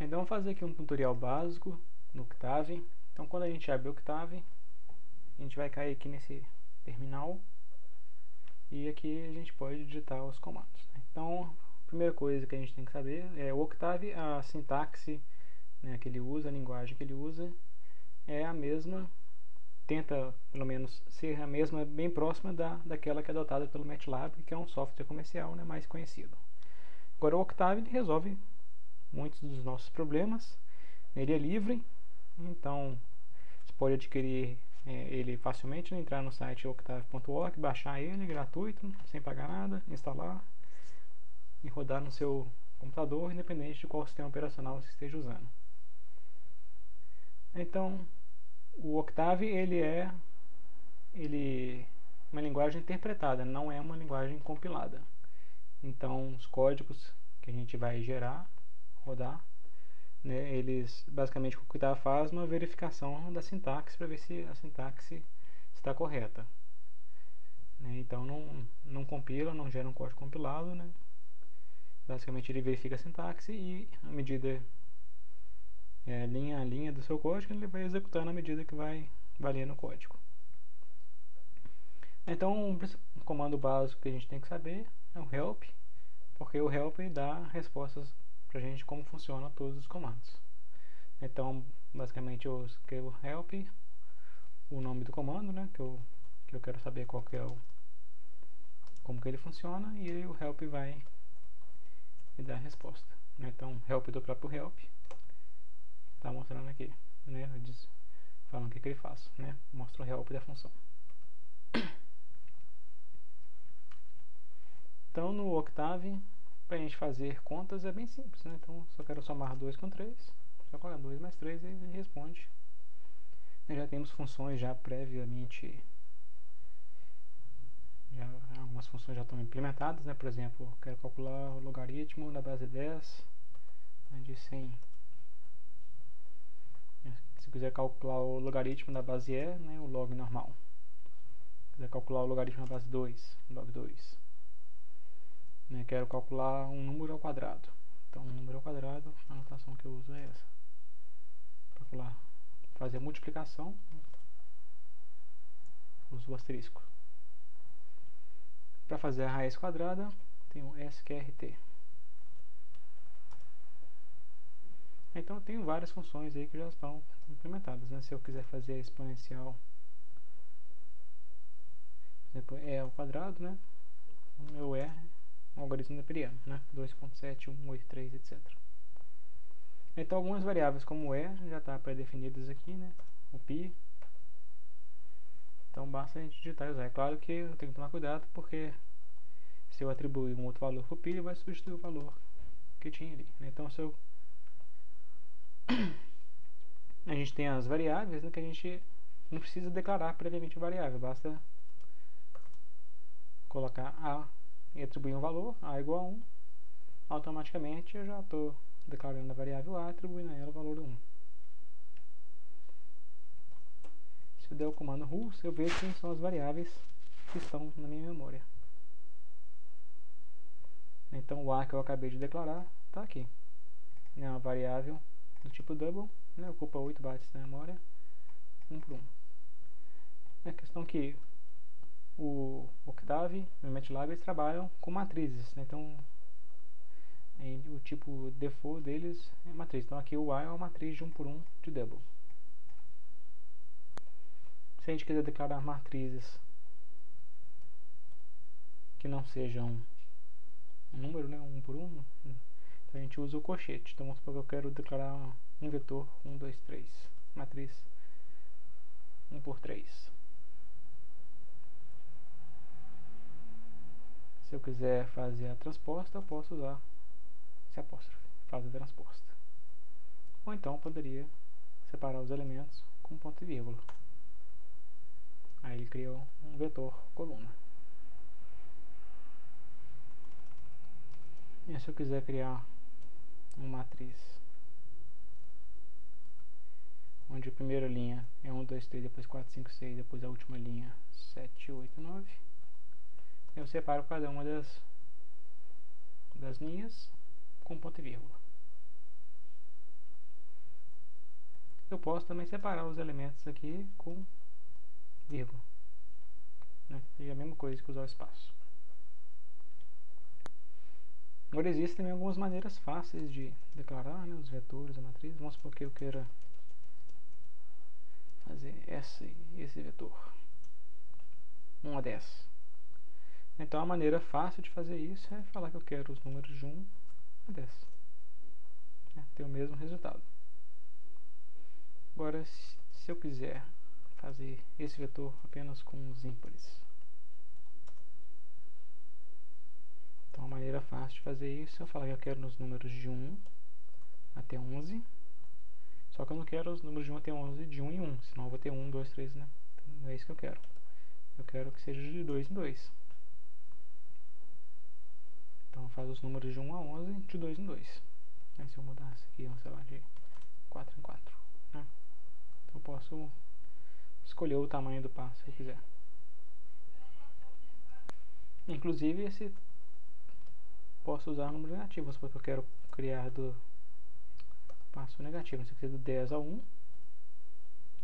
Então vamos fazer aqui um tutorial básico no Octave. Então quando a gente abre o Octave, a gente vai cair aqui nesse terminal e aqui a gente pode digitar os comandos. Então a primeira coisa que a gente tem que saber é o Octave, a sintaxe, né, que ele usa, a linguagem que ele usa é a mesma, tenta pelo menos ser a mesma, bem próxima daquela que é adotada pelo MATLAB, que é um software comercial, né, mais conhecido. Agora o Octave ele resolve muitos dos nossos problemas. Ele é livre, então você pode adquirir ele facilmente, né? Entrar no site octave.org, baixar ele gratuito, sem pagar nada, instalar e rodar no seu computador, independente de qual sistema operacional você esteja usando. Então o Octave ele é uma linguagem interpretada, não é uma linguagem compilada. Então os códigos que a gente vai gerar, rodar, né, eles basicamente o que está faz uma verificação da sintaxe para ver se a sintaxe está correta, né? Então não compila, não gera um código compilado, né? Basicamente ele verifica a sintaxe e à medida linha a linha do seu código ele vai executando à medida que vai valendo o código. Então um comando básico que a gente tem que saber é o help, porque o help dá respostas pra gente como funciona todos os comandos. Então basicamente eu escrevo help, o nome do comando, né, que eu quero saber qual que é como que ele funciona, e aí o help vai me dar a resposta, né? Então help do próprio help está mostrando aqui, né, falando o que ele faz, né, mostra o help da função. Então no Octave, para a gente fazer contas é bem simples, né? Então só quero somar 2 com 3, só colocar 2 mais 3 e ele responde. Já temos funções já previamente, algumas funções já estão implementadas, né? Por exemplo, quero calcular o logaritmo da base 10, né, de 100. Se quiser calcular o logaritmo da base E, né, o log normal. Se quiser calcular o logaritmo da base 2, log 2. Né, quero calcular um número ao quadrado. Então, um número ao quadrado, a anotação que eu uso é essa. Calcular, fazer a multiplicação, uso o asterisco. Para fazer a raiz quadrada, tem o sqrt. Então, eu tenho várias funções aí que já estão implementadas, né? Se eu quiser fazer a exponencial, por exemplo, e ao quadrado, né? O meu é um algoritmo neperiano, né? 2.7, 1, 8, 3, etc. Então algumas variáveis como E já está pré-definidas aqui, né? O π. Então basta a gente digitar e usar. É claro que eu tenho que tomar cuidado, porque se eu atribuir um outro valor para o π, ele vai substituir o valor que tinha ali, né? Então se eu a gente tem as variáveis, né, que a gente não precisa declarar previamente a variável, basta colocar A e atribuir um valor, A igual a 1, automaticamente eu já estou declarando a variável A, atribuindo a ela o valor 1. Se eu der o comando RUL, eu vejo quem são as variáveis que estão na minha memória. Então o A que eu acabei de declarar está aqui. É uma variável do tipo double, né, ocupa 8 bytes da memória, 1 por 1. É a questão que o Octave e o MATLAB eles trabalham com matrizes, né? Então o tipo default deles é matriz. Então aqui o A é uma matriz de 1 por 1 de double. Se a gente quiser declarar matrizes que não sejam um número, né, 1 por 1, então a gente usa o colchete. Então vamos supor que eu quero declarar um vetor 1, 2, 3, matriz 1 por 3. Se eu quiser fazer a transposta, eu posso usar esse apóstrofe, faz a transposta. Ou então poderia separar os elementos com ponto e vírgula. Aí ele cria um vetor coluna. E se eu quiser criar uma matriz onde a primeira linha é 1, 2, 3, depois 4, 5, 6, depois a última linha 7, 8, 9, eu separo cada uma das linhas com ponto e vírgula. eu posso também separar os elementos aqui com vírgula, né? E é a mesma coisa que usar o espaço. Agora existem também algumas maneiras fáceis de declarar, né, os vetores, a matriz. Vamos supor que eu queira fazer esse vetor 1 a 10. Então a maneira fácil de fazer isso é falar que eu quero os números de 1 a 10, né, ter o mesmo resultado. Agora, se eu quiser fazer esse vetor apenas com os ímpares, então a maneira fácil de fazer isso é falar que eu quero nos números de 1 até 11, só que eu não quero os números de 1 até 11 de 1 em 1, senão eu vou ter 1, 2, 3, né? Então não é isso que eu quero. Eu quero que seja de 2 em 2. Então faz os números de 1 a 11 de 2 em 2. Aí se eu mudasse aqui, sei lá, de 4 em 4, né? Então eu posso escolher o tamanho do passo que eu quiser. Inclusive esse posso usar números negativos, porque eu quero criar do passo negativo. Se eu quiser do 10 a 1,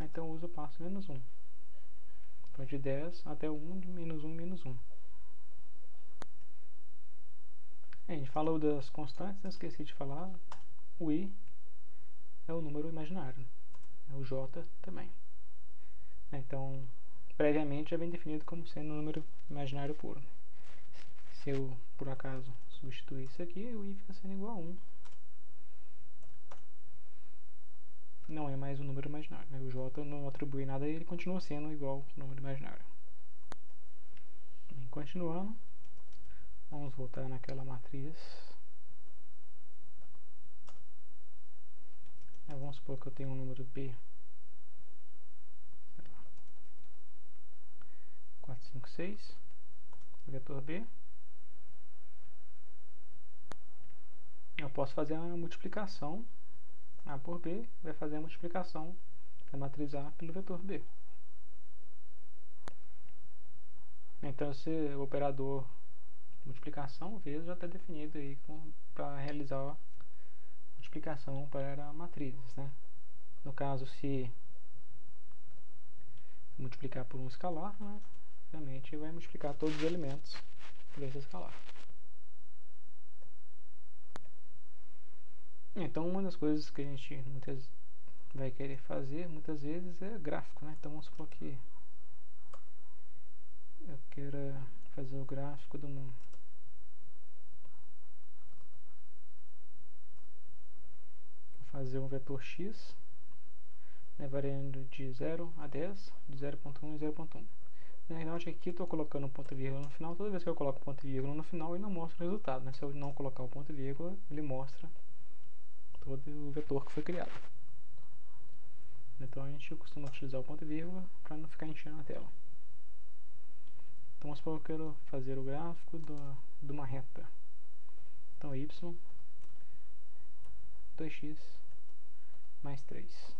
então eu uso o passo menos 1. Então de 10 até 1, de menos 1, menos 1. A gente falou das constantes, eu esqueci de falar. O i é o número imaginário, é o j também. Então, previamente já vem definido como sendo um número imaginário puro. Se eu, por acaso, substituir isso aqui, o i fica sendo igual a 1. Não é mais um número imaginário, né? O j não atribui nada a ele, continua sendo igual ao número imaginário. E continuando, vamos voltar naquela matriz. Vamos supor que eu tenho um número b, 4, 5, 6, vetor b. Eu posso fazer uma multiplicação. A por b vai fazer a multiplicação da matriz A pelo vetor b. Então esse operador multiplicação vezes já está definido aí para realizar a multiplicação para matrizes, né? No caso, se multiplicar por um escalar, né, obviamente vai multiplicar todos os elementos por esse escalar. Então uma das coisas que a gente vai querer fazer muitas vezes é gráfico, né? Então vamos supor que eu queira fazer o gráfico de uma fazer um vetor x, né, variando de 0 a 10, de 0.1 e 0.1. Na verdade aqui eu estou colocando um ponto e vírgula no final. Toda vez que eu coloco ponto e vírgula no final, ele não mostra o resultado, né? Se eu não colocar o ponto e vírgula, ele mostra todo o vetor que foi criado. Então a gente costuma utilizar o ponto e vírgula para não ficar enchendo a tela. Então vamos supor que eu quero fazer o gráfico de uma reta. Então y 2x mais 3.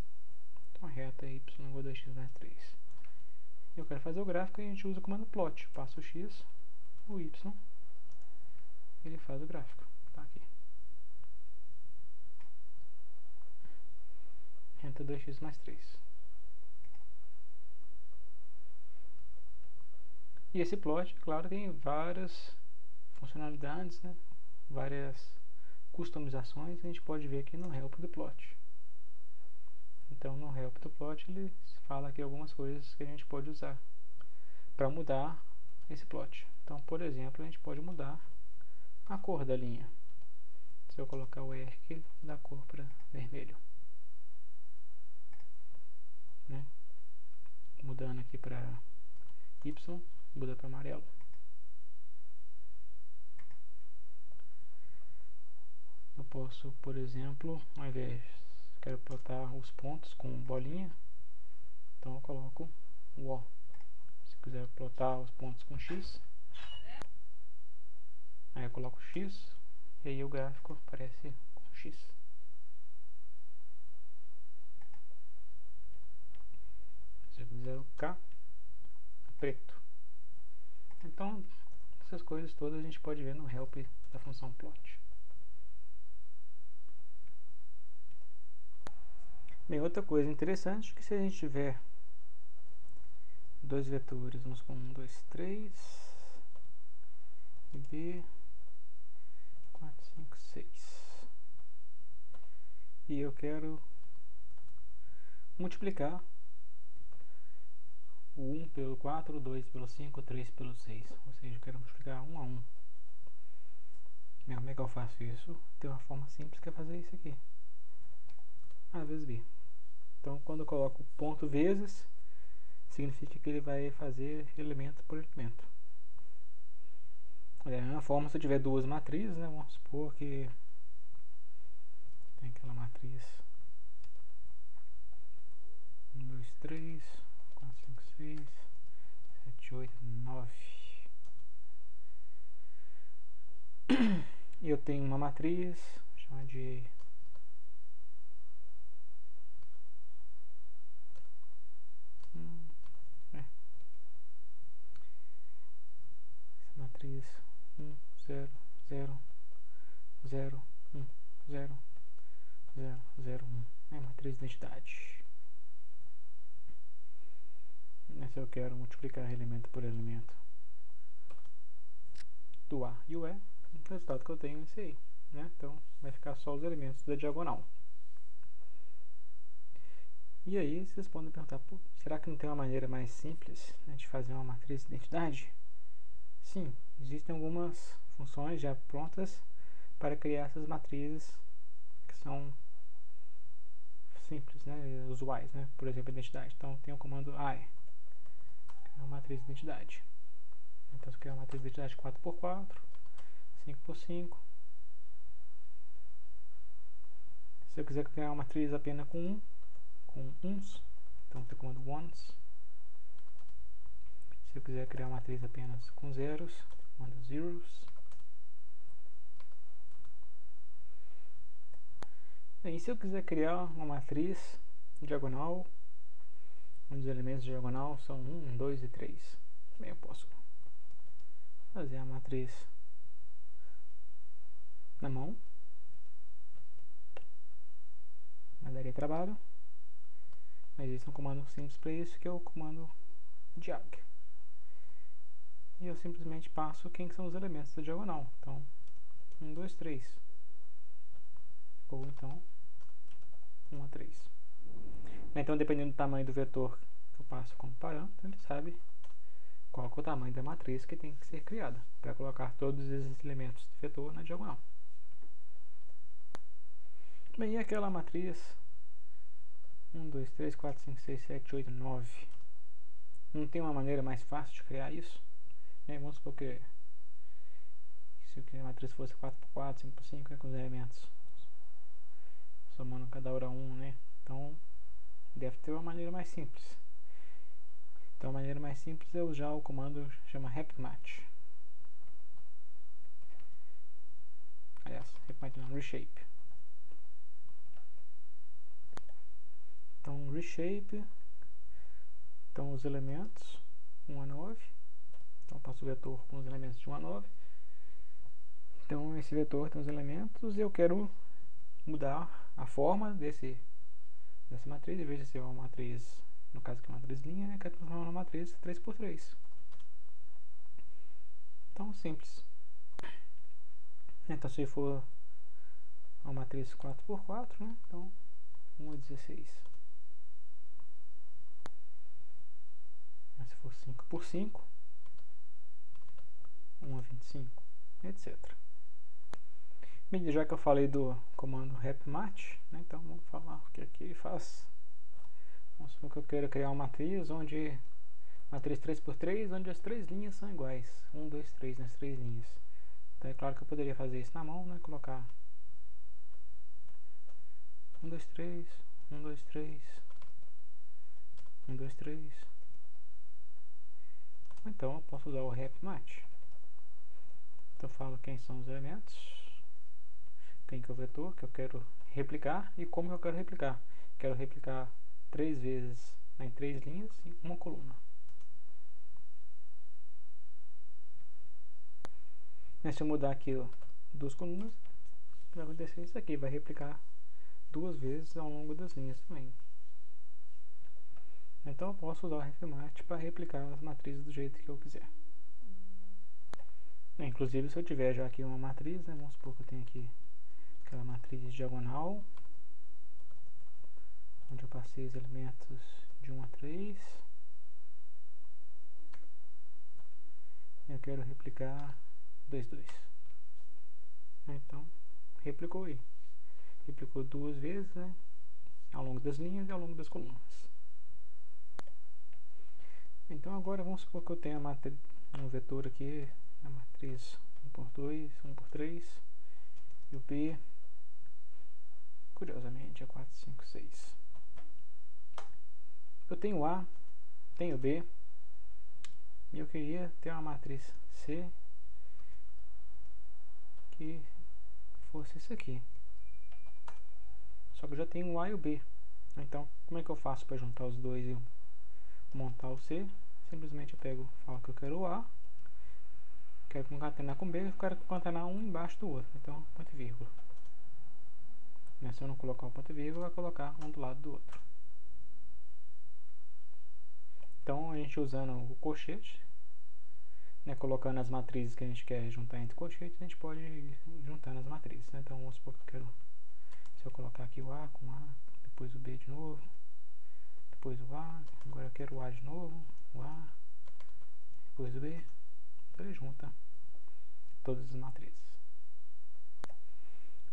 Então a reta é y igual a 2x mais 3. Eu quero fazer o gráfico e a gente usa o comando plot. Passa o x, o y, ele faz o gráfico. Tá aqui. Reta 2x mais 3. E esse plot, claro, tem várias funcionalidades, né? Várias customizações. A gente pode ver aqui no help do plot. Então no help do plot ele fala aqui algumas coisas que a gente pode usar para mudar esse plot. Então, por exemplo, a gente pode mudar a cor da linha. Se eu colocar o ERC, dá cor para vermelho, né? Mudando aqui para Y, muda para amarelo. Eu posso, por exemplo, ao invés quero plotar os pontos com bolinha, então eu coloco o O. Se quiser plotar os pontos com X, aí eu coloco X e aí o gráfico aparece com X. Se eu quiser o K, preto. Então essas coisas todas a gente pode ver no help da função plot. Bem, outra coisa interessante é que se a gente tiver dois vetores, vamos com 1, 2, 3 e B 4, 5, 6, e eu quero multiplicar o 1 pelo 4, o 2 pelo 5, o 3 pelo 6, ou seja, eu quero multiplicar 1 a 1. Como é que eu faço isso? Tem uma forma simples que é fazer isso aqui, A vezes B. Então, quando eu coloco ponto vezes, significa que ele vai fazer elemento por elemento. Da mesma forma, se eu tiver duas matrizes, né, vamos supor que tem aquela matriz 1, 2, 3, 4, 5, 6, 7, 8, 9. E eu tenho uma matriz, vou chamar de matriz 1, 0, 0, 0, 1, 0, 0, 0, 1. É matriz de identidade. Se eu quero multiplicar elemento por elemento do A e o E, o resultado que eu tenho é esse aí, né? Então vai ficar só os elementos da diagonal. E aí vocês podem perguntar, será que não tem uma maneira mais simples, né, de fazer uma matriz de identidade? Sim, existem algumas funções já prontas para criar essas matrizes que são simples, né, usuais, né? Por exemplo, identidade. Então tem o comando I, que é uma matriz de identidade. Então se eu criar uma matriz de identidade 4x4, 5x5. Se eu quiser criar uma matriz apenas com uns, então tem o comando ones. Se eu quiser criar uma matriz apenas com zeros, comando zeros. E se eu quiser criar uma matriz diagonal, onde os elementos de diagonal são 1, 2 e 3, também eu posso fazer a matriz na mão, mas daria trabalho. Mas existe um comando simples para isso, que é o comando diag. E eu simplesmente passo quem são os elementos da diagonal. Então, 1, 2, 3. Ou então, 1 a 3. Então, dependendo do tamanho do vetor que eu passo como parâmetro, ele sabe qual é o tamanho da matriz que tem que ser criada para colocar todos esses elementos do vetor na diagonal. Bem, e aquela matriz 1, 2, 3, 4, 5, 6, 7, 8, 9. Não tem uma maneira mais fácil de criar isso? Vamos supor que se a matriz fosse 4x4, 5x5, com os elementos somando cada hora 1, né? Então deve ter uma maneira mais simples. Então a maneira mais simples é usar o comando que chama repmatch. Aliás, repmatch não, reshape. Então reshape, então os elementos 1 a 9. Então eu passo o vetor com os elementos de 1 a 9. Então esse vetor tem os elementos e eu quero mudar a forma dessa matriz. Em vez de ser uma matriz, no caso aqui uma matriz linha, eu quero transformar uma matriz 3x3. Então simples. Então se for uma matriz 4x4, né? Então 1 a 16. Se for 5x5, 1 a 25, etc. Bem, já que eu falei do comando repmatch, né, então vamos falar o que aqui ele faz. Vamos supor que eu quero criar uma matriz onde matriz 3x3, onde as três linhas são iguais, 1, 2, 3 nas três linhas. Então é claro que eu poderia fazer isso na mão, né, colocar 1, 2, 3, 1, 2, 3, 1, 2, 3. Então eu posso usar o repmatch. Então eu falo quem são os elementos, quem que é o vetor que eu quero replicar e como eu quero replicar. Quero replicar 3 vezes em 3 linhas e uma coluna. Se eu mudar aqui 2 colunas, vai acontecer isso aqui, vai replicar duas vezes ao longo das linhas também. Então eu posso usar o refmate para replicar as matrizes do jeito que eu quiser. Inclusive, se eu tiver já aqui uma matriz, né, vamos supor que eu tenho aqui aquela matriz diagonal, onde eu passei os elementos de 1 a 3. Eu quero replicar 2, 2. Então, replicou aí. Replicou duas vezes, né, ao longo das linhas e ao longo das colunas. Então agora vamos supor que eu tenho um vetor aqui, a matriz 1 por 2, 1 por 3, e o B, curiosamente, é 4, 5, 6. Eu tenho A, tenho B, e eu queria ter uma matriz C que fosse isso aqui. Só que eu já tenho o A e o B. Então, como é que eu faço para juntar os dois e montar o C? Simplesmente eu pego, falo que eu quero o A, quero concatenar com B, eu quero concatenar um embaixo do outro. Então, ponto e vírgula. Se eu não colocar o ponto e vírgula, vai colocar um do lado do outro. Então, a gente usando o colchete, né, colocando as matrizes que a gente quer juntar entre colchetes, a gente pode ir juntando as matrizes. Né? Então, vamos supor que eu quero, se eu colocar aqui o A com A, depois o B de novo, depois o A, agora eu quero o A de novo, o A, depois o B, então ele junta todas as matrizes.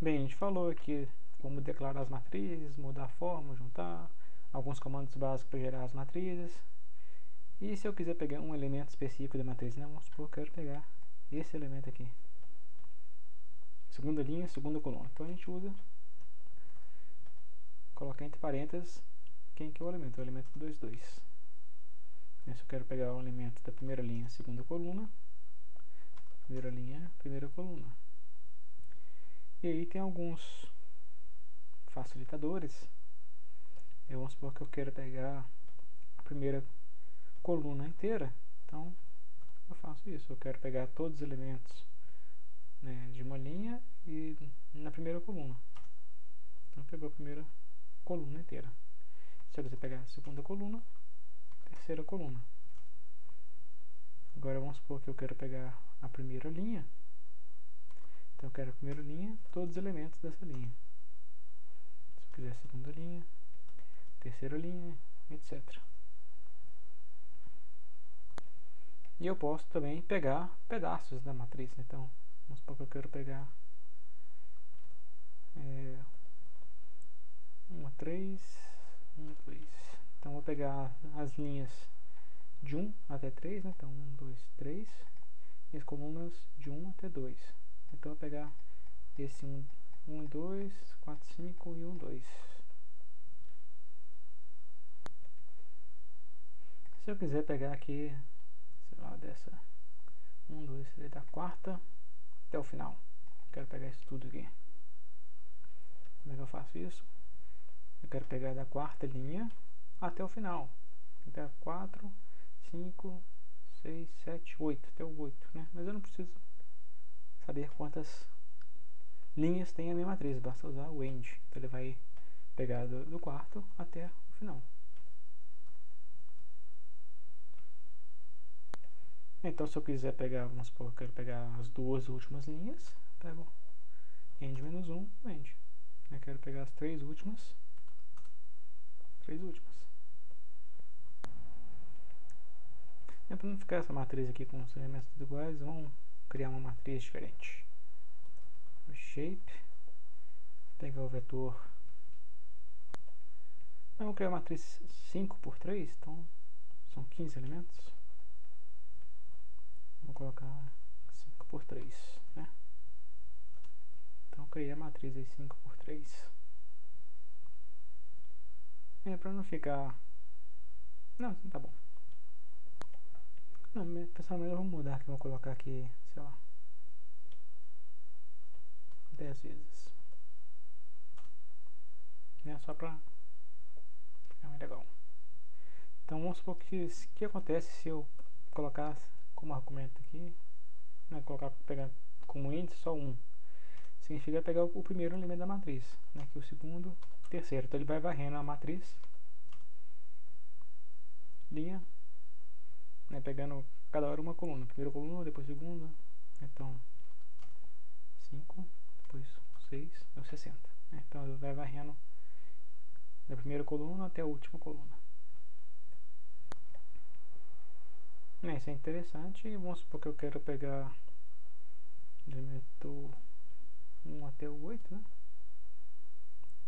Bem, a gente falou aqui como declarar as matrizes, mudar a forma, juntar, alguns comandos básicos para gerar as matrizes. E se eu quiser pegar um elemento específico da matriz, né, vamos supor que eu quero pegar esse elemento aqui, segunda linha, segunda coluna. Então a gente usa, colocar entre parênteses quem que é o elemento 2, 2. Se eu quero pegar o elemento da primeira linha, segunda coluna, primeira linha, primeira coluna. E aí tem alguns facilitadores. Vamos supor que eu quero pegar a primeira coluna inteira. Então eu faço isso. Eu quero pegar todos os elementos, né, de uma linha e na primeira coluna. Então pegou a primeira coluna inteira. Se eu quiser pegar a segunda coluna, terceira coluna. Agora vamos supor que eu quero pegar a primeira linha. Então eu quero a primeira linha, todos os elementos dessa linha. Se eu quiser a segunda linha, terceira linha, etc. E eu posso também pegar pedaços da matriz. Então vamos supor que eu quero pegar 1 a 3, 1 a 2. Então vou pegar as linhas de 1 até 3, né? Então 1, 2, 3, e as colunas de 1 até 2. Então eu vou pegar esse 1 e 2, 4, 5 e 1, 2. Se eu quiser pegar aqui, sei lá, dessa 1, 2, 3, da quarta até o final, quero pegar isso tudo aqui. Como é que eu faço isso? Eu quero pegar da quarta linha até o final. Então 4, 5, 6, 7, 8, até o 8, né? Mas eu não preciso saber quantas linhas tem a minha matriz, basta usar o end. Então ele vai pegar do quarto até o final. Então se eu quiser pegar, vamos supor, eu quero pegar as duas últimas linhas, pego end menos 1, end. Eu quero pegar as três últimas. E para não ficar essa matriz aqui com os elementos tudo iguais, vamos criar uma matriz diferente. O shape, pegar o vetor. Eu vou criar uma matriz 5 por 3, então são 15 elementos. Vou colocar 5 por 3, né? Então eu criei a matriz aí 5 por 3. Para não ficar... Não, tá bom. Não, pessoalmente eu vou mudar aqui, vou colocar aqui, sei lá, 10 vezes. Só pra ficar mais legal. Então vamos supor que o que acontece se eu colocar como argumento aqui, né, pegar como índice só 1. significa pegar o primeiro elemento da matriz, né, que é o segundo, terceiro. Então ele vai varrendo a matriz, linha, né, pegando cada hora uma coluna, primeira coluna, depois segunda, então 5, depois 6, é o 60, né? Então ele vai varrendo da primeira coluna até a última coluna. Isso é interessante. Vamos supor que eu quero pegar elemento 1 até o 8, né?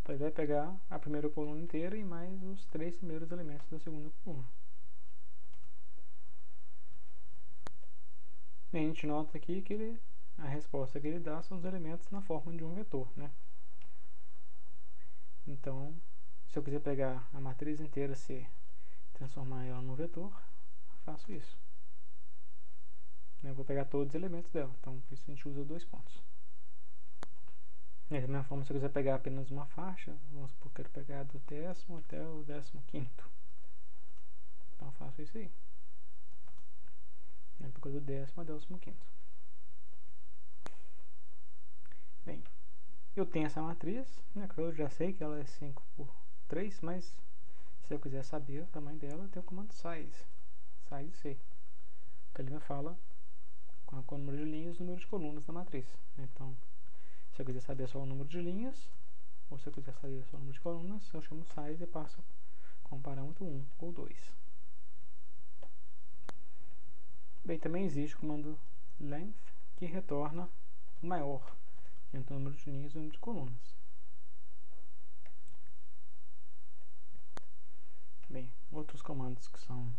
Então ele vai pegar a primeira coluna inteira e mais os 3 primeiros elementos da segunda coluna. E a gente nota aqui que a resposta que ele dá são os elementos na forma de um vetor, né? Então, se eu quiser pegar a matriz inteira e transformar ela num vetor, faço isso. Eu vou pegar todos os elementos dela, então por isso a gente usa 2 pontos. Da mesma forma, se eu quiser pegar apenas uma faixa, vamos supor que eu quero pegar do 10º até o 15º. Então eu faço isso aí. Pegou do 10º ao 15º. Bem, eu tenho essa matriz, né, que eu já sei que ela é 5 por 3, mas se eu quiser saber o tamanho dela, eu tenho o comando size C. Então ele me fala com o número de linhas e o número de colunas da matriz. Então, se eu quiser saber só o número de linhas, ou se eu quiser saber só o número de colunas, eu chamo size e passo com o parâmetro 1 ou 2. Bem, também existe o comando length, que retorna o maior entre o número de linhas e o número de colunas. Bem, outros comandos que são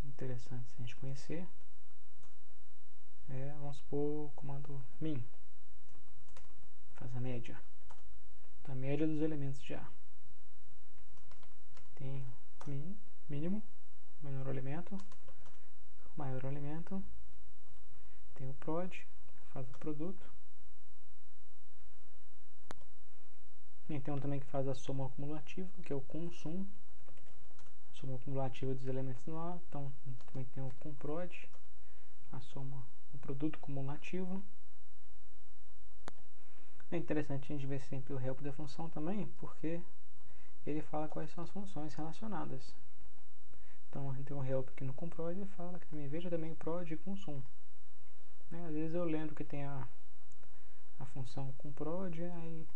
interessantes a gente conhecer vamos supor, o comando min, faz a média. Então, a média dos elementos de A. Tem min, mínimo, menor elemento, maior elemento. Tem o prod, faz o produto. E tem um também que faz a soma acumulativa, que é o com-sum, soma acumulativa dos elementos no A. Então, também tem o com-prod, a soma, o produto cumulativo. É interessante a gente ver sempre o help da função também, porque ele fala quais são as funções relacionadas. Então a gente tem um help aqui no comprod e fala que também veja também o prod e consum. Né? Às vezes eu lembro que tem a função comprod, aí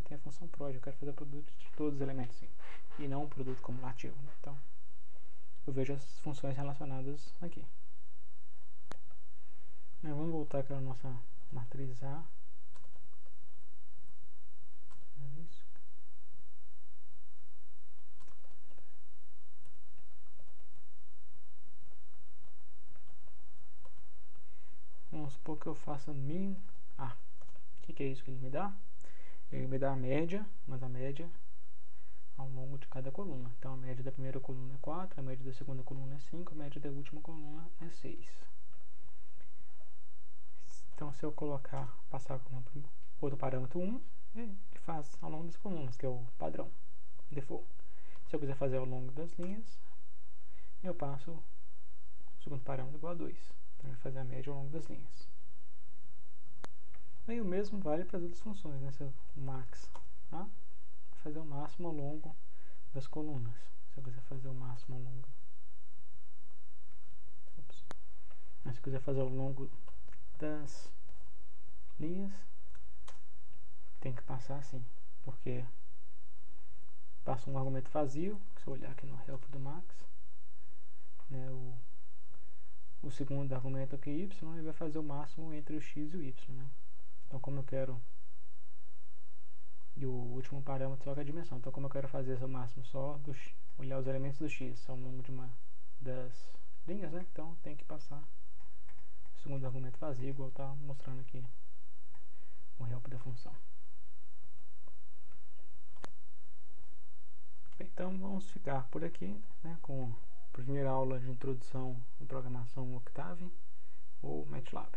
tem a função prod, eu quero fazer o produto de todos os elementos sim, e não um produto cumulativo. Né? Então eu vejo as funções relacionadas aqui. Vamos voltar para a nossa matriz A. Vamos supor que eu faça min A. O que é isso que ele me dá? Ele me dá a média, mas a média ao longo de cada coluna. Então a média da primeira coluna é 4, a média da segunda coluna é 5, a média da última coluna é 6. Então se eu passar com outro parâmetro 1, ele faz ao longo das colunas, que é o padrão, default. Se eu quiser fazer ao longo das linhas, eu passo o segundo parâmetro igual a 2. Então vai fazer a média ao longo das linhas. E o mesmo vale para as outras funções, né? Se o max fazer o máximo ao longo das colunas. Se eu quiser fazer o máximo ao longo, se eu quiser fazer ao longo das linhas, tem que passar assim, porque passa um argumento vazio. Se eu olhar aqui no help do max, né, o segundo argumento aqui y, ele vai fazer o máximo entre o x e o y, né? Então como eu quero, e o último parâmetro só que é a dimensão, então como eu quero fazer o máximo só olhar os elementos do x ao longo de das linhas, né? Então tem que passar o segundo argumento vazio, igual está mostrando aqui o help da função. Então vamos ficar por aqui, né, com a primeira aula de introdução em programação Octave ou MATLAB.